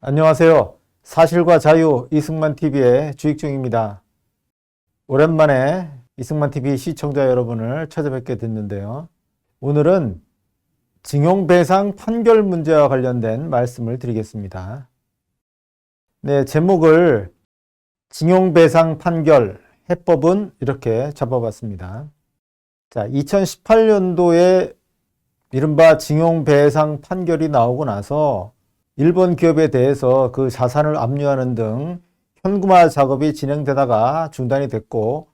안녕하세요. 사실과 자유 이승만TV의 주익중입니다. 오랜만에 이승만TV 시청자 여러분을 찾아뵙게 됐는데요. 오늘은 징용배상 판결 문제와 관련된 말씀을 드리겠습니다. 네, 제목을 징용배상 판결 해법은 이렇게 잡아봤습니다. 자, 2018년도에 이른바 징용배상 판결이 나오고 나서 일본 기업에 대해서 그 자산을 압류하는 등 현금화 작업이 진행되다가 중단이 됐고,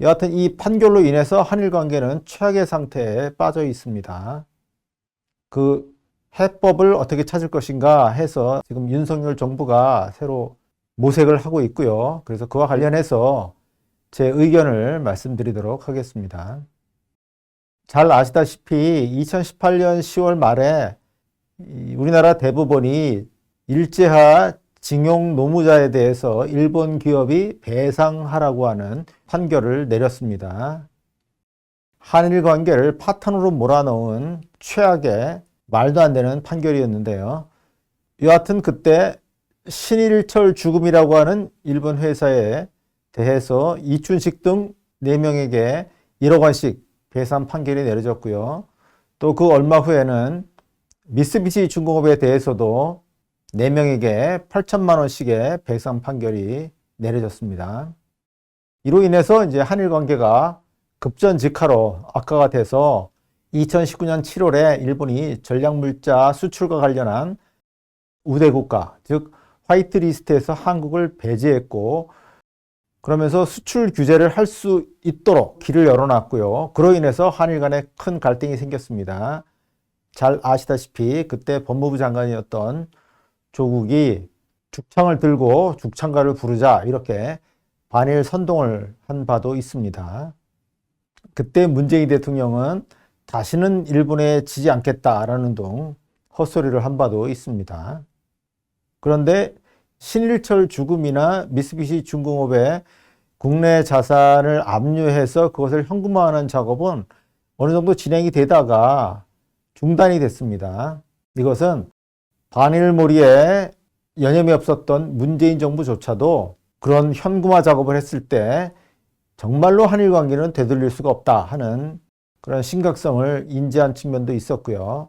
여하튼 이 판결로 인해서 한일 관계는 최악의 상태에 빠져 있습니다. 그 해법을 어떻게 찾을 것인가 해서 지금 윤석열 정부가 새로 모색을 하고 있고요. 그래서 그와 관련해서 제 의견을 말씀드리도록 하겠습니다. 잘 아시다시피 2018년 10월 말에 우리나라 대법원이 일제하 징용 노무자에 대해서 일본 기업이 배상하라고 하는 판결을 내렸습니다. 한일 관계를 파탄으로 몰아넣은 최악의 말도 안 되는 판결이었는데요. 여하튼 그때 신일철 죽음이라고 하는 일본 회사에 대해서 이춘식 등 4명에게 1억 원씩 배상 판결이 내려졌고요. 또 그 얼마 후에는 미쓰비시 중공업에 대해서도 4명에게 8천만 원씩의 배상 판결이 내려졌습니다. 이로 인해서 이제 한일 관계가 급전직하로 악화가 돼서 2019년 7월에 일본이 전략물자 수출과 관련한 우대국가, 즉 화이트리스트에서 한국을 배제했고, 그러면서 수출 규제를 할 수 있도록 길을 열어놨고요. 그로 인해서 한일 간에 큰 갈등이 생겼습니다. 잘 아시다시피 그때 법무부 장관이었던 조국이 죽창을 들고 죽창가를 부르자 이렇게 반일 선동을 한 바도 있습니다. 그때 문재인 대통령은 다시는 일본에 지지 않겠다라는 등 헛소리를 한 바도 있습니다. 그런데 신일철 죽음이나 미쓰비시 중공업의 국내 자산을 압류해서 그것을 현금화하는 작업은 어느 정도 진행이 되다가 중단이 됐습니다. 이것은 반일몰이에 여념이 없었던 문재인 정부조차도 그런 현금화 작업을 했을 때 정말로 한일 관계는 되돌릴 수가 없다 하는 그런 심각성을 인지한 측면도 있었고요.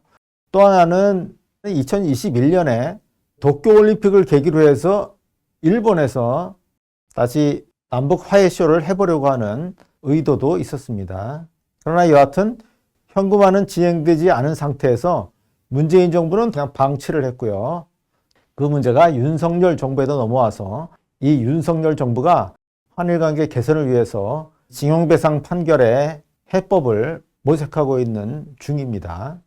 또 하나는 2021년에 도쿄올림픽을 계기로 해서 일본에서 다시 남북 화해쇼를 해보려고 하는 의도도 있었습니다. 그러나 여하튼 현금화는 진행되지 않은 상태에서 문재인 정부는 그냥 방치를 했고요. 그 문제가 윤석열 정부에도 넘어와서 이 윤석열 정부가 한일관계 개선을 위해서 징용배상 판결의 해법을 모색하고 있는 중입니다.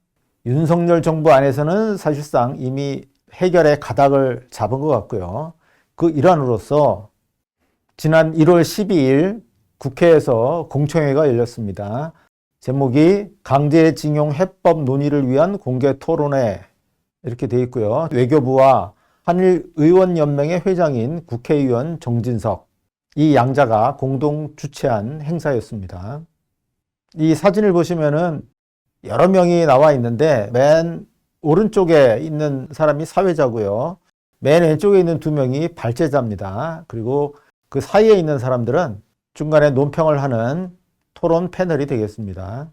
윤석열 정부 안에서는 사실상 이미 해결의 가닥을 잡은 것 같고요. 그 일환으로서 지난 1월 12일 국회에서 공청회가 열렸습니다. 제목이 강제징용 해법 논의를 위한 공개 토론회 이렇게 되어 있고요. 외교부와 한일의원연맹의 회장인 국회의원 정진석, 이 양자가 공동 주최한 행사였습니다. 이 사진을 보시면은 여러 명이 나와 있는데 맨 오른쪽에 있는 사람이 사회자고요. 맨 왼쪽에 있는 2명이 발제자입니다. 그리고 그 사이에 있는 사람들은 중간에 논평을 하는 토론 패널이 되겠습니다.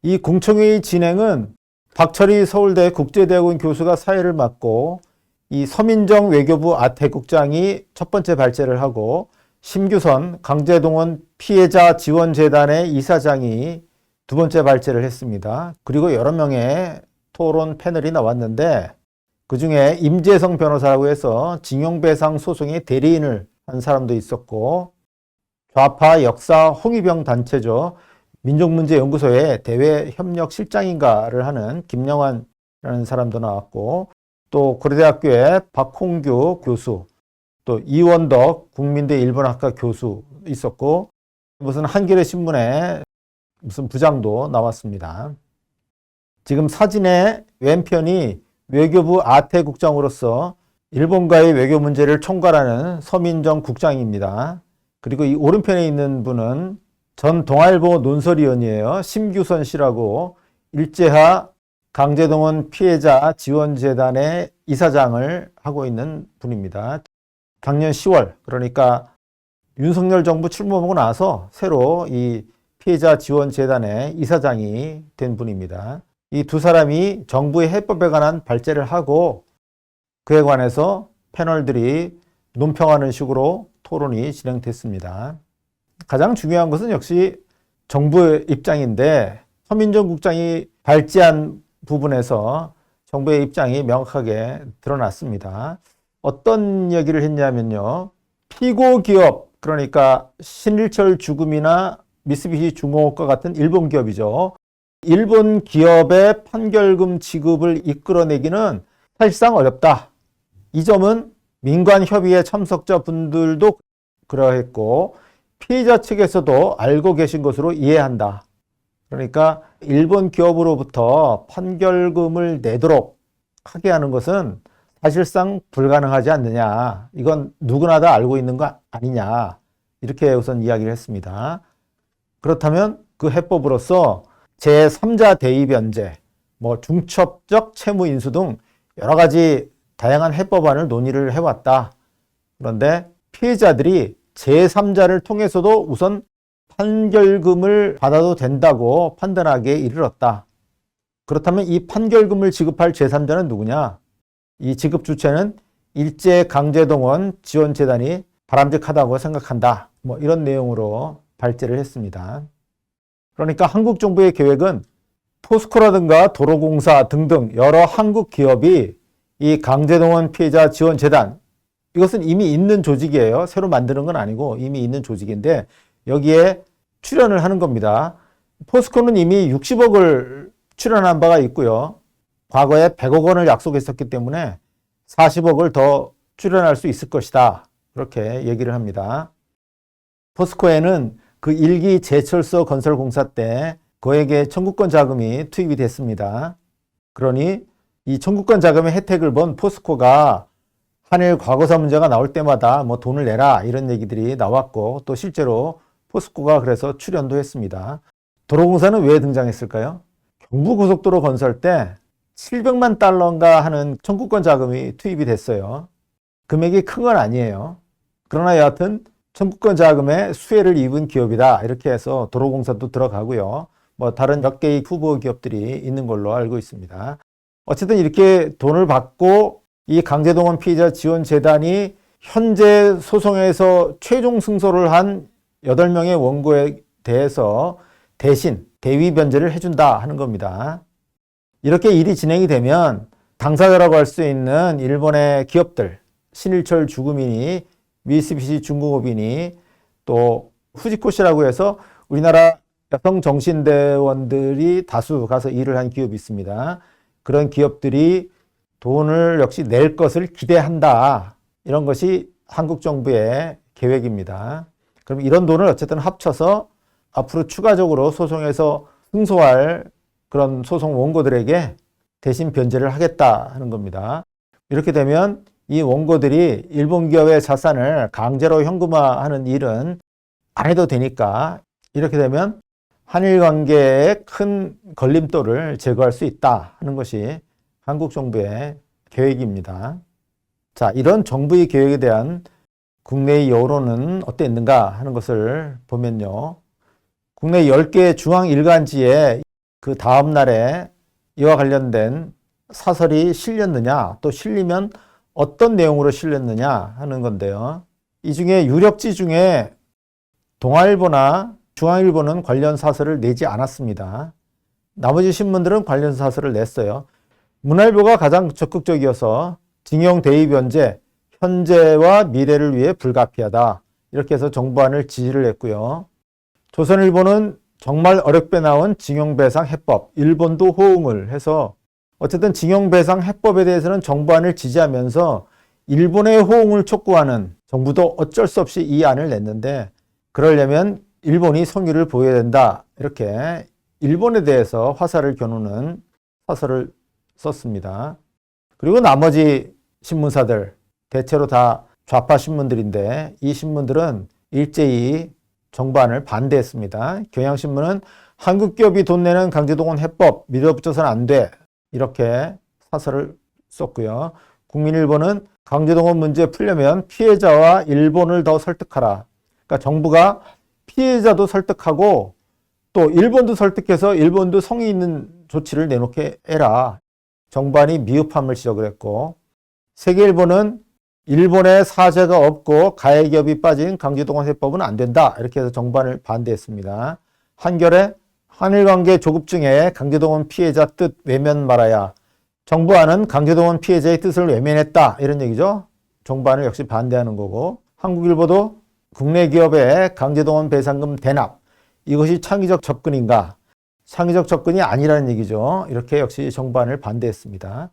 이 공청회의 진행은 박철희 서울대 국제대학원 교수가 사회를 맡고 이 서민정 외교부 아태국장이 첫 번째 발제를 하고 심규선 강제동원 피해자 지원재단의 이사장이 두 번째 발제를 했습니다. 그리고 여러 명의 토론 패널이 나왔는데 그중에 임재성 변호사라고 해서 징용배상 소송의 대리인을 한 사람도 있었고 좌파 역사 홍위병 단체죠. 민족문제연구소의 대외협력실장인가를 하는 김영환이라는 사람도 나왔고 또 고려대학교의 박홍규 교수, 또 이원덕 국민대 일본학과 교수 있었고 무슨 한겨레 신문에 무슨 부장도 나왔습니다. 지금 사진의 왼편이 외교부 아태국장으로서 일본과의 외교 문제를 총괄하는 서민정 국장입니다. 그리고 이 오른편에 있는 분은 전 동아일보 논설위원이에요. 심규선 씨라고 일제하 강제동원 피해자 지원재단의 이사장을 하고 있는 분입니다. 작년 10월, 그러니까 윤석열 정부 출범하고 나서 새로 이 피해자 지원 재단의 이사장이 된 분입니다. 이 두 사람이 정부의 해법에 관한 발제를 하고 그에 관해서 패널들이 논평하는 식으로 토론이 진행됐습니다. 가장 중요한 것은 역시 정부의 입장인데 서민정 국장이 발제한 부분에서 정부의 입장이 명확하게 드러났습니다. 어떤 얘기를 했냐면요. 피고 기업, 그러니까 신일철 주금이나 미쓰비시 중공업과 같은 일본 기업이죠. 일본 기업의 판결금 지급을 이끌어내기는 사실상 어렵다. 이 점은 민관 협의회 참석자 분들도 그러했고 피해자 측에서도 알고 계신 것으로 이해한다. 그러니까 일본 기업으로부터 판결금을 내도록 하게 하는 것은 사실상 불가능하지 않느냐. 이건 누구나 다 알고 있는 거 아니냐. 이렇게 우선 이야기를 했습니다. 그렇다면 그 해법으로서 제3자 대의 변제, 중첩적 채무 인수 등 여러 가지 다양한 해법안을 논의를 해왔다. 그런데 피해자들이 제3자를 통해서도 우선 판결금을 받아도 된다고 판단하기에 이르렀다. 그렇다면 이 판결금을 지급할 제3자는 누구냐? 이 지급 주체는 일제강제동원 지원재단이 바람직하다고 생각한다. 이런 내용으로 발제를 했습니다. 그러니까 한국 정부의 계획은 포스코라든가 도로공사 등등 여러 한국 기업이 이 강제동원 피해자 지원재단, 이것은 이미 있는 조직이에요. 새로 만드는 건 아니고 이미 있는 조직인데 여기에 출연을 하는 겁니다. 포스코는 이미 60억을 출연한 바가 있고요. 과거에 100억 원을 약속했었기 때문에 40억을 더 출연할 수 있을 것이다. 그렇게 얘기를 합니다. 포스코에는 그 1기 제철소 건설공사 때 그에게 청구권 자금이 투입이 됐습니다. 그러니 이 청구권 자금의 혜택을 본 포스코가 한일 과거사 문제가 나올 때마다 돈을 내라 이런 얘기들이 나왔고 또 실제로 포스코가 그래서 출연도 했습니다. 도로공사는 왜 등장했을까요? 경부고속도로 건설 때 700만 달러인가 하는 청구권 자금이 투입이 됐어요. 금액이 큰 건 아니에요. 그러나 여하튼 청구권 자금에 수혜를 입은 기업이다. 이렇게 해서 도로공사도 들어가고요. 다른 몇 개의 후보 기업들이 있는 걸로 알고 있습니다. 어쨌든 이렇게 돈을 받고 이 강제동원 피해자 지원재단이 현재 소송에서 최종 승소를 한 8명의 원고에 대해서 대신 대위 변제를 해준다 하는 겁니다. 이렇게 일이 진행이 되면 당사자라고 할 수 있는 일본의 기업들, 신일철 주금이니 미쓰비시 중공업이니 또 후지코시라고 해서 우리나라 여성 정신대원들이 다수 가서 일을 한 기업이 있습니다. 그런 기업들이 돈을 역시 낼 것을 기대한다. 이런 것이 한국 정부의 계획입니다. 그럼 이런 돈을 어쨌든 합쳐서 앞으로 추가적으로 소송에서 승소할 그런 소송 원고들에게 대신 변제를 하겠다 하는 겁니다. 이렇게 되면 이 원고들이 일본 기업의 자산을 강제로 현금화하는 일은 안 해도 되니까 이렇게 되면 한일 관계의 큰 걸림돌을 제거할 수 있다 하는 것이 한국 정부의 계획입니다. 자, 이런 정부의 계획에 대한 국내의 여론은 어땠는가 하는 것을 보면요. 국내 10개 중앙 일간지에 그 다음 날에 이와 관련된 사설이 실렸느냐, 또 실리면 어떤 내용으로 실렸느냐 하는 건데요. 이 중에 유력지 중에 동아일보나 중앙일보는 관련 사설을 내지 않았습니다. 나머지 신문들은 관련 사설을 냈어요. 문화일보가 가장 적극적이어서 징용 대의 변제, 현재와 미래를 위해 불가피하다. 이렇게 해서 정부안을 지지를 했고요. 조선일보는 정말 어렵게 나온 징용배상 해법, 일본도 호응을 해서 어쨌든 징용배상 해법에 대해서는 정부안을 지지하면서 일본의 호응을 촉구하는 정부도 어쩔 수 없이 이 안을 냈는데 그러려면 일본이 성의를 보여야 된다. 이렇게 일본에 대해서 화살을 겨누는 사설을 썼습니다. 그리고 나머지 신문사들, 대체로 다 좌파 신문들인데 이 신문들은 일제히 정부안을 반대했습니다. 경향신문은 한국 기업이 돈 내는 강제동원 해법 밀어붙여서는 안 돼. 이렇게 사설을 썼고요. 국민 1번은 강제동원 문제 풀려면 피해자와 일본을 더 설득하라. 그러니까 정부가 피해자도 설득하고 또 일본도 설득해서 일본도 성의 있는 조치를 내놓게 해라. 정부안이 미흡함을 지적을 했고, 세계일보는 일본에 사죄가 없고 가해기업이 빠진 강제동원세법은 안 된다. 이렇게 해서 정부안을 반대했습니다. 한겨레 한일관계 조급증에 강제동원 피해자 뜻 외면 말아야. 정부안은 강제동원 피해자의 뜻을 외면했다. 이런 얘기죠. 정부안을 역시 반대하는 거고, 한국일보도 국내 기업의 강제동원 배상금 대납. 이것이 창의적 접근인가? 창의적 접근이 아니라는 얘기죠. 이렇게 역시 정부안을 반대했습니다.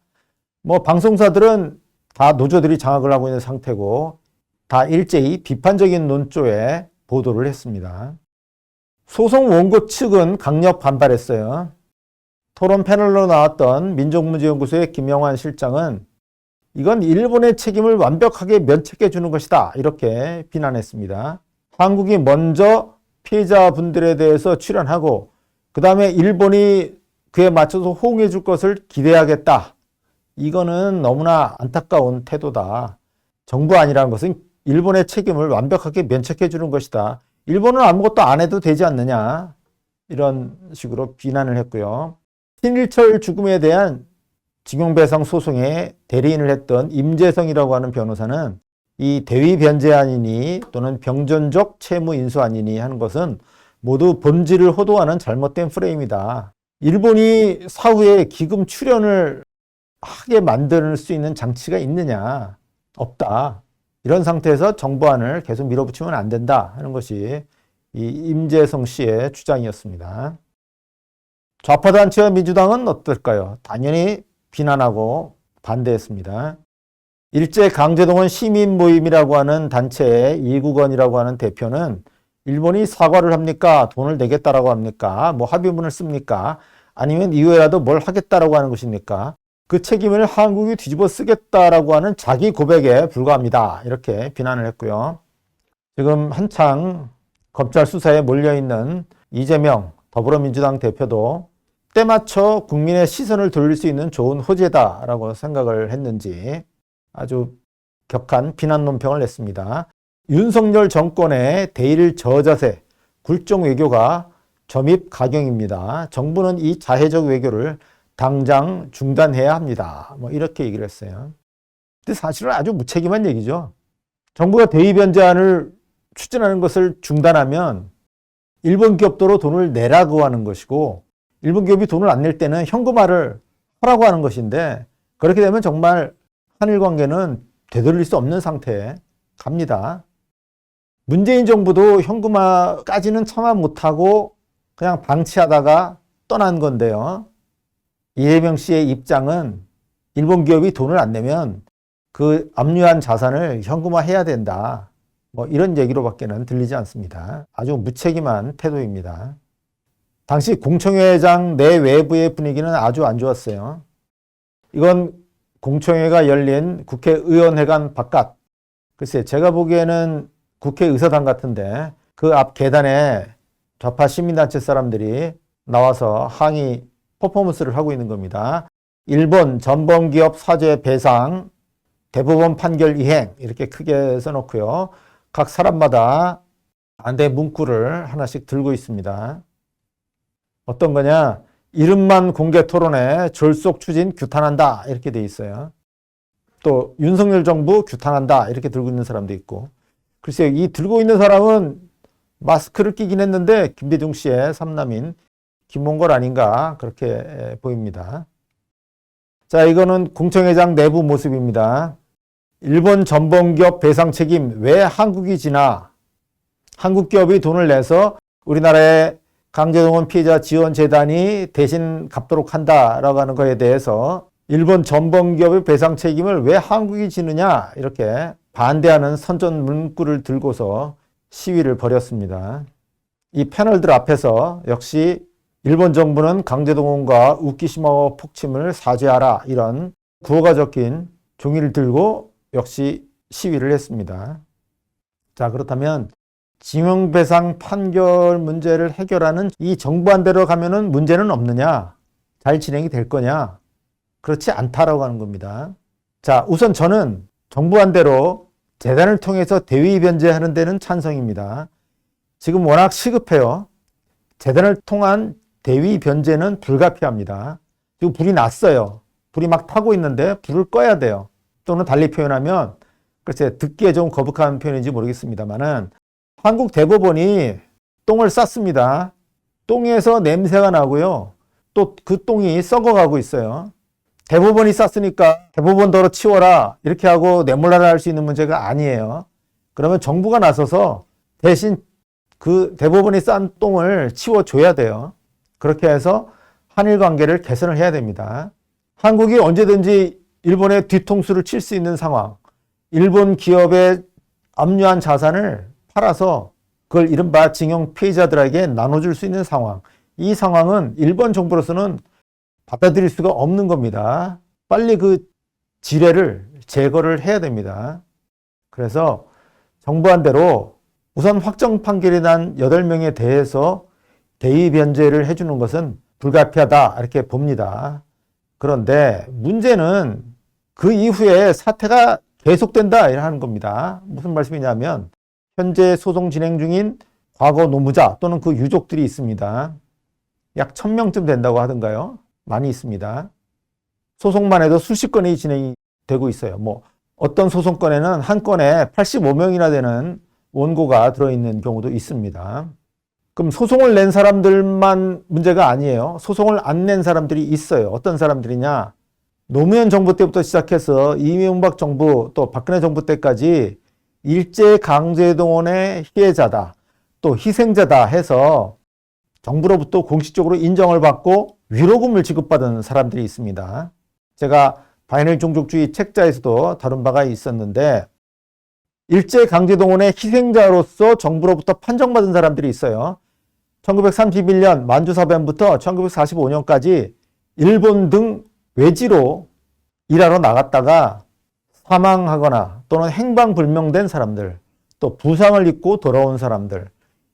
방송사들은 다 노조들이 장악을 하고 있는 상태고 다 일제히 비판적인 논조에 보도를 했습니다. 소송 원고 측은 강력 반발했어요. 토론 패널로 나왔던 민족문제연구소의 김영환 실장은 이건 일본의 책임을 완벽하게 면책해 주는 것이다. 이렇게 비난했습니다. 한국이 먼저 피해자분들에 대해서 출연하고 그 다음에 일본이 그에 맞춰서 호응해 줄 것을 기대하겠다. 이거는 너무나 안타까운 태도다. 정부안이라는 것은 일본의 책임을 완벽하게 면책해 주는 것이다. 일본은 아무것도 안 해도 되지 않느냐. 이런 식으로 비난을 했고요. 신일철 죽음에 대한 징용배상 소송에 대리인을 했던 임재성이라고 하는 변호사는 이 대위변제안이니 또는 병전적 채무인수안이니 하는 것은 모두 본질을 호도하는 잘못된 프레임이다. 일본이 사후에 기금 출연을 하게 만들 수 있는 장치가 있느냐? 없다. 이런 상태에서 정부안을 계속 밀어붙이면 안 된다 하는 것이 이 임재성 씨의 주장이었습니다. 좌파단체와 민주당은 어떨까요? 당연히 비난하고 반대했습니다. 일제 강제동원 시민 모임이라고 하는 단체의 이국원이라고 하는 대표는 일본이 사과를 합니까? 돈을 내겠다라고 합니까? 합의문을 씁니까? 아니면 이후에라도 뭘 하겠다라고 하는 것입니까? 그 책임을 한국이 뒤집어 쓰겠다라고 하는 자기 고백에 불과합니다. 이렇게 비난을 했고요. 지금 한창 검찰 수사에 몰려있는 이재명 더불어민주당 대표도 때맞춰 국민의 시선을 돌릴 수 있는 좋은 호재다라고 생각을 했는지 아주 격한 비난 논평을 냈습니다. 윤석열 정권의 대일 저자세, 굴종 외교가 점입 가경입니다. 정부는 이 자해적 외교를 당장 중단해야 합니다. 이렇게 얘기를 했어요. 근데 사실은 아주 무책임한 얘기죠. 정부가 대위변제안을 추진하는 것을 중단하면 일본 기업도로 돈을 내라고 하는 것이고 일본 기업이 돈을 안 낼 때는 현금화를 하라고 하는 것인데 그렇게 되면 정말 한일 관계는 되돌릴 수 없는 상태에 갑니다. 문재인 정부도 현금화까지는 참아 못하고 그냥 방치하다가 떠난 건데요. 이재명 씨의 입장은 일본 기업이 돈을 안 내면 그 압류한 자산을 현금화해야 된다. 이런 얘기로밖에는 들리지 않습니다. 아주 무책임한 태도입니다. 당시 공청회장 내외부의 분위기는 아주 안 좋았어요. 이건 공청회가 열린 국회의원회관 바깥. 글쎄 제가 보기에는 국회의사당 같은데 그 앞 계단에 좌파 시민단체 사람들이 나와서 항의 퍼포먼스를 하고 있는 겁니다. 일본 전범기업 사죄 배상, 대법원 판결 이행 이렇게 크게 써놓고요. 각 사람마다 반대 문구를 하나씩 들고 있습니다. 어떤 거냐? 이름만 공개 토론에 졸속 추진 규탄한다 이렇게 돼 있어요. 또 윤석열 정부 규탄한다 이렇게 들고 있는 사람도 있고. 글쎄요, 이 들고 있는 사람은 마스크를 끼긴 했는데 김대중 씨의 삼남인 김몽걸 아닌가 그렇게 보입니다. 자, 이거는 공청회장 내부 모습입니다. 일본 전범기업 배상 책임 왜 한국이 지나? 한국 기업이 돈을 내서 우리나라의 강제동원 피해자 지원재단이 대신 갚도록 한다라고 하는 거에 대해서 일본 전범기업의 배상 책임을 왜 한국이 지느냐 이렇게 반대하는 선전 문구를 들고서 시위를 벌였습니다. 이 패널들 앞에서 역시 일본 정부는 강제동원과 우키시마 폭침을 사죄하라 이런 구호가 적힌 종이를 들고 역시 시위를 했습니다. 자, 그렇다면 징용배상 판결 문제를 해결하는 이 정부안대로 가면은 문제는 없느냐? 잘 진행이 될 거냐? 그렇지 않다라고 하는 겁니다. 자, 우선 저는 정부안대로 재단을 통해서 대위 변제하는 데는 찬성입니다. 지금 워낙 시급해요. 재단을 통한 대위 변제는 불가피합니다. 지금 불이 났어요. 불이 막 타고 있는데 불을 꺼야 돼요. 또는 달리 표현하면, 글쎄 듣기에 좀 거북한 표현인지 모르겠습니다만은, 한국 대법원이 똥을 쌌습니다. 똥에서 냄새가 나고요. 또 그 똥이 썩어가고 있어요. 대법원이 쌌으니까 대법원더러 치워라 이렇게 하고 내몰라라 할 수 있는 문제가 아니에요. 그러면 정부가 나서서 대신 그 대법원이 싼 똥을 치워줘야 돼요. 그렇게 해서 한일 관계를 개선을 해야 됩니다. 한국이 언제든지 일본의 뒤통수를 칠 수 있는 상황, 일본 기업의 압류한 자산을 팔아서 그걸 이른바 징용 피해자들에게 나눠줄 수 있는 상황, 이 상황은 일본 정부로서는 받아들일 수가 없는 겁니다. 빨리 그 지뢰를 제거를 해야 됩니다. 그래서 정부안대로 우선 확정 판결이 난 8명에 대해서 대의 변제를 해주는 것은 불가피하다 이렇게 봅니다. 그런데 문제는 그 이후에 사태가 계속된다 하는 겁니다. 무슨 말씀이냐면 현재 소송 진행 중인 과거 노무자 또는 그 유족들이 있습니다. 약 1000명쯤 된다고 하던가요? 많이 있습니다. 소송만 해도 수십 건이 진행이 되고 있어요. 어떤 소송건에는 한 건에 85명이나 되는 원고가 들어있는 경우도 있습니다. 그럼 소송을 낸 사람들만 문제가 아니에요. 소송을 안 낸 사람들이 있어요. 어떤 사람들이냐? 노무현 정부 때부터 시작해서 이명박 정부 또 박근혜 정부 때까지 일제강제동원의 피해자다, 또 희생자다 해서 정부로부터 공식적으로 인정을 받고 위로금을 지급받은 사람들이 있습니다. 제가 바이널 종족주의 책자에서도 다룬 바가 있었는데 일제강제동원의 희생자로서 정부로부터 판정받은 사람들이 있어요. 1931년 만주사변부터 1945년까지 일본 등 외지로 일하러 나갔다가 사망하거나 또는 행방불명된 사람들, 또 부상을 입고 돌아온 사람들,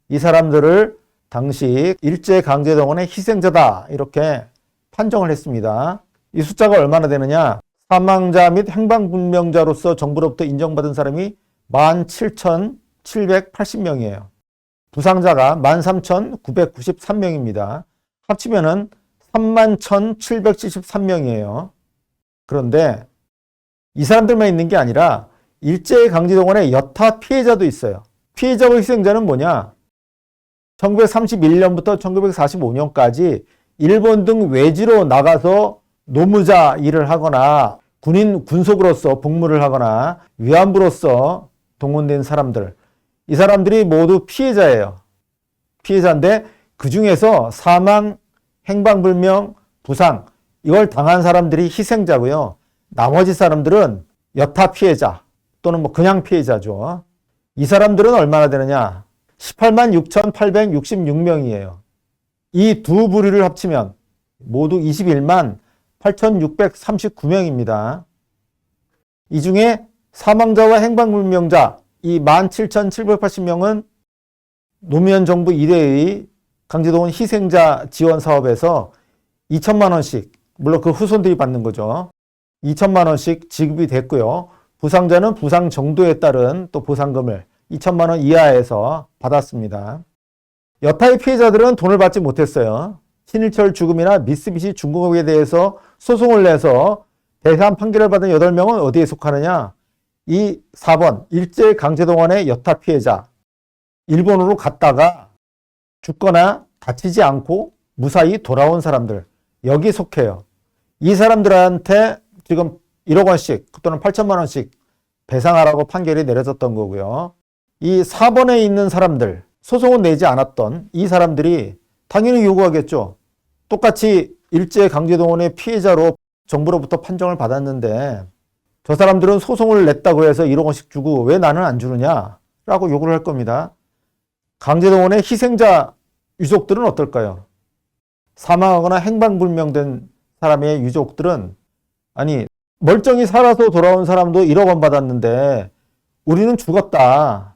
이 사람들을 당시 일제강제동원의 희생자다 이렇게 판정을 했습니다. 이 숫자가 얼마나 되느냐? 사망자 및 행방불명자로서 정부로부터 인정받은 사람이 17,780명이에요. 부상자가 13,993명입니다. 합치면은 31,773명이에요. 그런데 이 사람들만 있는 게 아니라 일제강제동원의 여타 피해자도 있어요. 피해자와 희생자는 뭐냐? 1931년부터 1945년까지 일본 등 외지로 나가서 노무자 일을 하거나 군인 군속으로서 복무를 하거나 위안부로서 동원된 사람들, 이 사람들이 모두 피해자예요. 피해자인데 그 중에서 사망, 행방불명, 부상 이걸 당한 사람들이 희생자고요. 나머지 사람들은 여타 피해자 또는 그냥 피해자죠. 이 사람들은 얼마나 되느냐? 186,866명이에요. 이 두 부류를 합치면 모두 21만 8,639명입니다. 이 중에 사망자와 행방불명자 이 17,780명은 노무현 정부 이래의 강제동원 희생자 지원 사업에서 2천만 원씩, 물론 그 후손들이 받는 거죠. 2천만 원씩 지급이 됐고요. 부상자는 부상 정도에 따른 또 보상금을 2천만 원 이하에서 받았습니다. 여타의 피해자들은 돈을 받지 못했어요. 신일철 죽음이나 미쓰비시 중공업에 대해서 소송을 내서 대상 판결을 받은 8명은 어디에 속하느냐? 이 4번 일제강제동원의 여타 피해자, 일본으로 갔다가 죽거나 다치지 않고 무사히 돌아온 사람들, 여기 속해요. 이 사람들한테 지금 1억 원씩 또는 8천만 원씩 배상하라고 판결이 내려졌던 거고요. 이 4번에 있는 사람들, 소송은 내지 않았던 이 사람들이 당연히 요구하겠죠. 똑같이 일제강제동원의 피해자로 정부로부터 판정을 받았는데 저 사람들은 소송을 냈다고 해서 1억 원씩 주고 왜 나는 안 주느냐 라고 요구를 할 겁니다. 강제동원의 희생자 유족들은 어떨까요? 사망하거나 행방불명된 사람의 유족들은 아니 멀쩡히 살아서 돌아온 사람도 1억 원 받았는데 우리는 죽었다.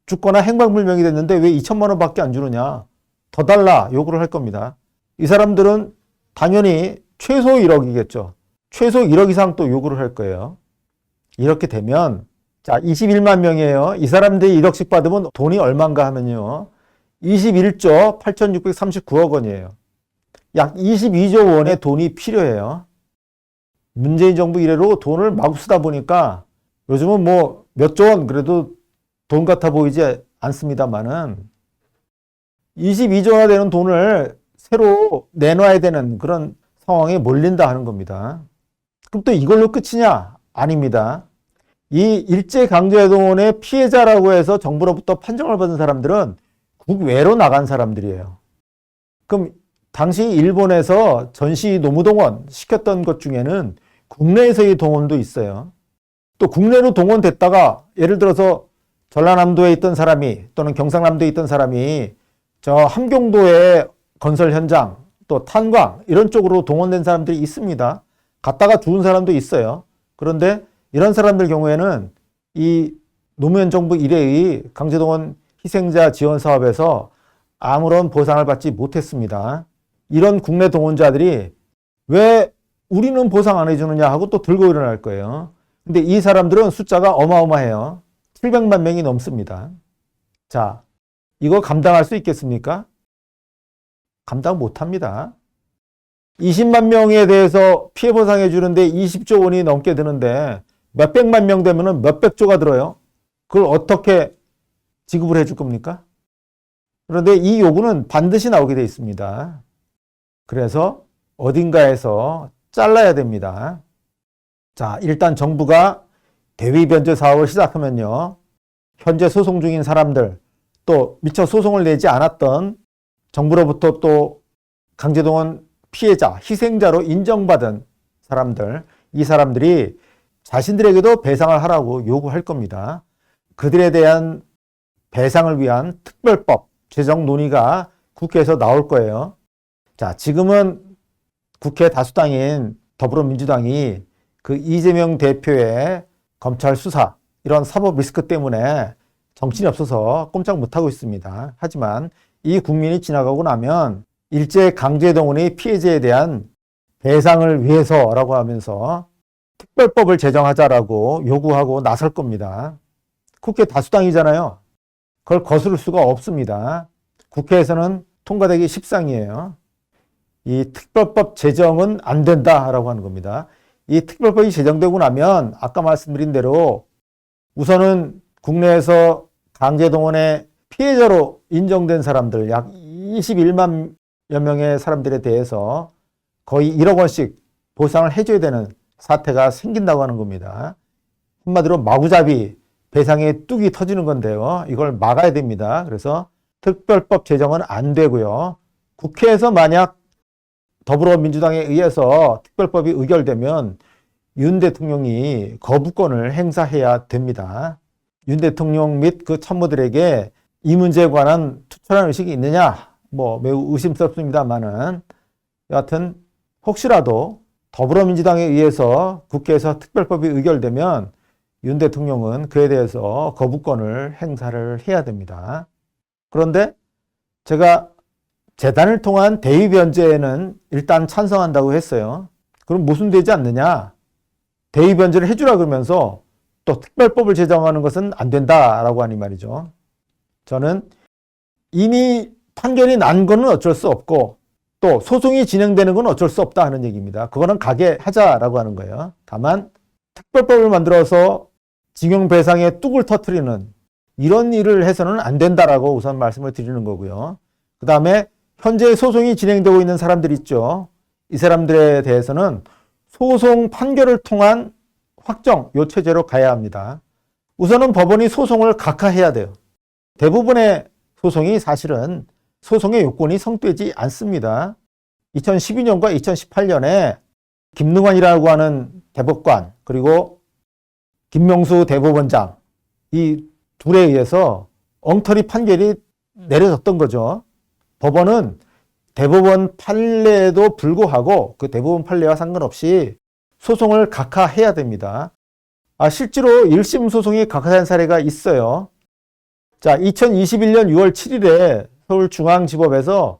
죽거나 행방불명이 됐는데 왜 2천만 원밖에 안 주느냐. 더 달라 요구를 할 겁니다. 이 사람들은 당연히 최소 1억이겠죠. 최소 1억 이상 또 요구를 할 거예요. 이렇게 되면 자 21만 명이에요. 이 사람들이 1억씩 받으면 돈이 얼마인가 하면요. 21조 8,639억 원이에요. 약 22조 원의 돈이 필요해요. 문재인 정부 이래로 돈을 마구 쓰다 보니까 요즘은 뭐 몇 조 원 그래도 돈 같아 보이지 않습니다만은 22조나 되는 돈을 새로 내놔야 되는 그런 상황에 몰린다 하는 겁니다. 그럼 또 이걸로 끝이냐? 아닙니다. 이 일제강제동원의 피해자라고 해서 정부로부터 판정을 받은 사람들은 국외로 나간 사람들이에요. 그럼 당시 일본에서 전시 노무동원 시켰던 것 중에는 국내에서의 동원도 있어요. 또 국내로 동원됐다가 예를 들어서 전라남도에 있던 사람이 또는 경상남도에 있던 사람이 저 함경도의 건설 현장 또 탄광 이런 쪽으로 동원된 사람들이 있습니다. 갔다가 죽은 사람도 있어요. 그런데 이런 사람들 경우에는 이 노무현 정부 이래의 강제동원 희생자 지원 사업에서 아무런 보상을 받지 못했습니다. 이런 국내 동원자들이 왜 우리는 보상 안 해주느냐 하고 또 들고 일어날 거예요. 근데 이 사람들은 숫자가 어마어마해요. 700만 명이 넘습니다. 자, 이거 감당할 수 있겠습니까? 감당 못합니다. 20만 명에 대해서 피해 보상해 주는데 20조 원이 넘게 드는데 몇백만 명 되면 몇백조가 들어요. 그걸 어떻게 지급을 해줄 겁니까? 그런데 이 요구는 반드시 나오게 돼 있습니다. 그래서 어딘가에서 잘라야 됩니다. 자, 일단 정부가 대위 변제 사업을 시작하면요. 현재 소송 중인 사람들, 또 미처 소송을 내지 않았던 정부로부터 또 강제동원 피해자, 희생자로 인정받은 사람들, 이 사람들이 자신들에게도 배상을 하라고 요구할 겁니다. 그들에 대한 배상을 위한 특별법 제정 논의가 국회에서 나올 거예요. 자, 지금은 국회 다수당인 더불어민주당이 그 이재명 대표의 검찰 수사, 이런 사법 리스크 때문에 정신이 없어서 꼼짝 못하고 있습니다. 하지만 이 국민이 지나가고 나면 일제강제동원의 피해자에 대한 배상을 위해서라고 하면서 특별법을 제정하자라고 요구하고 나설 겁니다. 국회 다수당이잖아요. 그걸 거스를 수가 없습니다. 국회에서는 통과되기 십상이에요. 이 특별법 제정은 안 된다라고 하는 겁니다. 이 특별법이 제정되고 나면 아까 말씀드린 대로 우선은 국내에서 강제동원의 피해자로 인정된 사람들 약 21만 여 명의 사람들에 대해서 거의 1억 원씩 보상을 해줘야 되는 사태가 생긴다고 하는 겁니다. 한마디로 마구잡이 배상의 뚝이 터지는 건데요. 이걸 막아야 됩니다. 그래서 특별법 제정은 안 되고요. 국회에서 만약 더불어민주당에 의해서 특별법이 의결되면 윤 대통령이 거부권을 행사해야 됩니다. 윤 대통령 및 그 참모들에게 이 문제에 관한 투철한 의식이 있느냐? 뭐 매우 의심스럽습니다만은 여하튼 혹시라도 더불어민주당에 의해서 국회에서 특별법이 의결되면 윤 대통령은 그에 대해서 거부권을 행사를 해야 됩니다. 그런데 제가 재단을 통한 대위 변제에는 일단 찬성한다고 했어요. 그럼 무슨 되지 않느냐? 대위 변제를 해주라 그러면서 또 특별법을 제정하는 것은 안 된다라고 하니 말이죠. 저는 이미 판결이 난 거는 어쩔 수 없고 또 소송이 진행되는 건 어쩔 수 없다 하는 얘기입니다. 그거는 가게 하자라고 하는 거예요. 다만 특별법을 만들어서 징용배상의 뚝을 터뜨리는 이런 일을 해서는 안 된다라고 우선 말씀을 드리는 거고요. 그 다음에 현재 소송이 진행되고 있는 사람들 있죠. 이 사람들에 대해서는 소송 판결을 통한 확정, 요 체제로 가야 합니다. 우선은 법원이 소송을 각하해야 돼요. 대부분의 소송이 사실은 소송의 요건이 성립되지 않습니다. 2012년과 2018년에 김능환이라고 하는 대법관 그리고 김명수 대법원장 이 둘에 의해서 엉터리 판결이 내려졌던 거죠. 법원은 대법원 판례에도 불구하고 그 대법원 판례와 상관없이 소송을 각하해야 됩니다. 실제로 1심 소송이 각하된 사례가 있어요. 자, 2021년 6월 7일에 서울중앙지법에서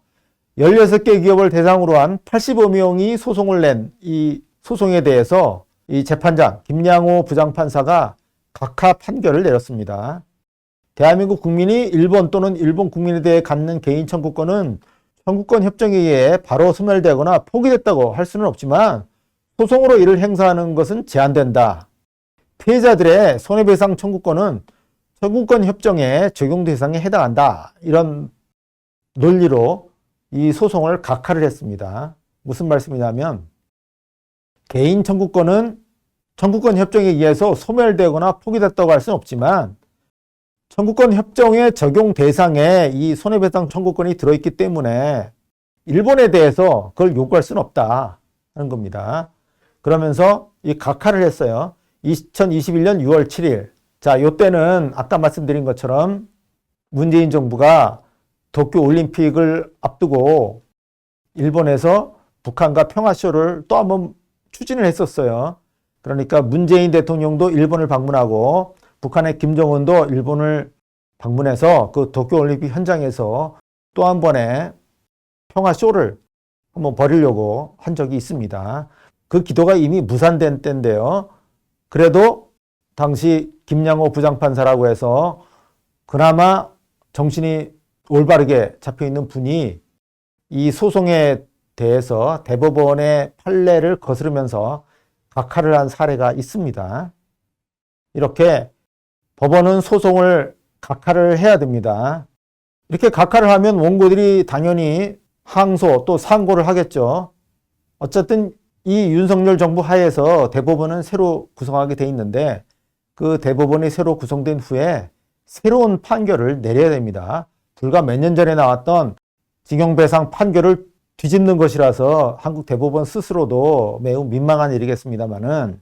16개 기업을 대상으로 한 85명이 소송을 낸 이 소송에 대해서 이 재판장 김양호 부장판사가 각하 판결을 내렸습니다. 대한민국 국민이 일본 또는 일본 국민에 대해 갖는 개인 청구권은 청구권 협정에 의해 바로 소멸되거나 포기됐다고 할 수는 없지만 소송으로 이를 행사하는 것은 제한된다. 피해자들의 손해배상 청구권은 청구권 협정의 적용 대상에 해당한다. 이런 논리로 이 소송을 각하를 했습니다. 무슨 말씀이냐면 개인 청구권은 청구권 협정에 의해서 소멸되거나 포기됐다고 할 수는 없지만 청구권 협정의 적용 대상에 이 손해배상 청구권이 들어있기 때문에 일본에 대해서 그걸 요구할 수는 없다 하는 겁니다. 그러면서 이 각하를 했어요. 2021년 6월 7일. 자, 이때는 아까 말씀드린 것처럼 문재인 정부가 도쿄올림픽을 앞두고 일본에서 북한과 평화쇼를 또 한번 추진을 했었어요. 그러니까 문재인 대통령도 일본을 방문하고 북한의 김정은도 일본을 방문해서 그 도쿄올림픽 현장에서 또 한 번의 평화쇼를 한번 벌이려고 한 적이 있습니다. 그 기도가 이미 무산된 때인데요. 그래도 당시 김양호 부장판사라고 해서 그나마 정신이 올바르게 잡혀있는 분이 이 소송에 대해서 대법원의 판례를 거스르면서 각하를 한 사례가 있습니다. 이렇게 법원은 소송을 각하를 해야 됩니다. 이렇게 각하를 하면 원고들이 당연히 항소 또 상고를 하겠죠. 어쨌든 이 윤석열 정부 하에서 대법원은 새로 구성하게 돼 있는데 그 대법원이 새로 구성된 후에 새로운 판결을 내려야 됩니다. 불과 몇 년 전에 나왔던 징용배상 판결을 뒤집는 것이라서 한국 대법원 스스로도 매우 민망한 일이겠습니다만은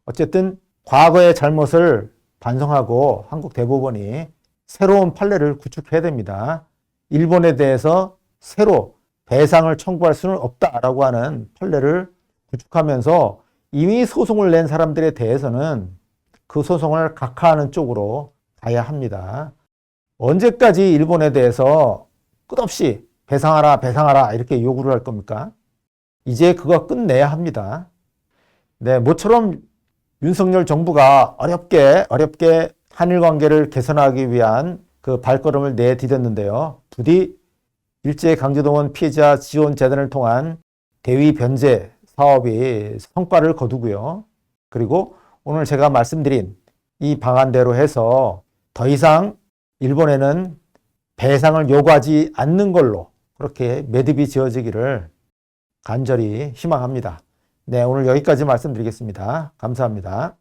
어쨌든 과거의 잘못을 반성하고 한국 대법원이 새로운 판례를 구축해야 됩니다. 일본에 대해서 새로 배상을 청구할 수는 없다라고 하는 판례를 구축하면서 이미 소송을 낸 사람들에 대해서는 그 소송을 각하하는 쪽으로 가야 합니다. 언제까지 일본에 대해서 끝없이 배상하라 이렇게 요구를 할 겁니까? 이제 그거 끝내야 합니다. 네, 모처럼 윤석열 정부가 어렵게 한일 관계를 개선하기 위한 그 발걸음을 내디뎠는데요. 부디 일제강제동원 피해자 지원재단을 통한 대위 변제 사업이 성과를 거두고요. 그리고 오늘 제가 말씀드린 이 방안대로 해서 더 이상 일본에는 배상을 요구하지 않는 걸로 그렇게 매듭이 지어지기를 간절히 희망합니다. 네, 오늘 여기까지 말씀드리겠습니다. 감사합니다.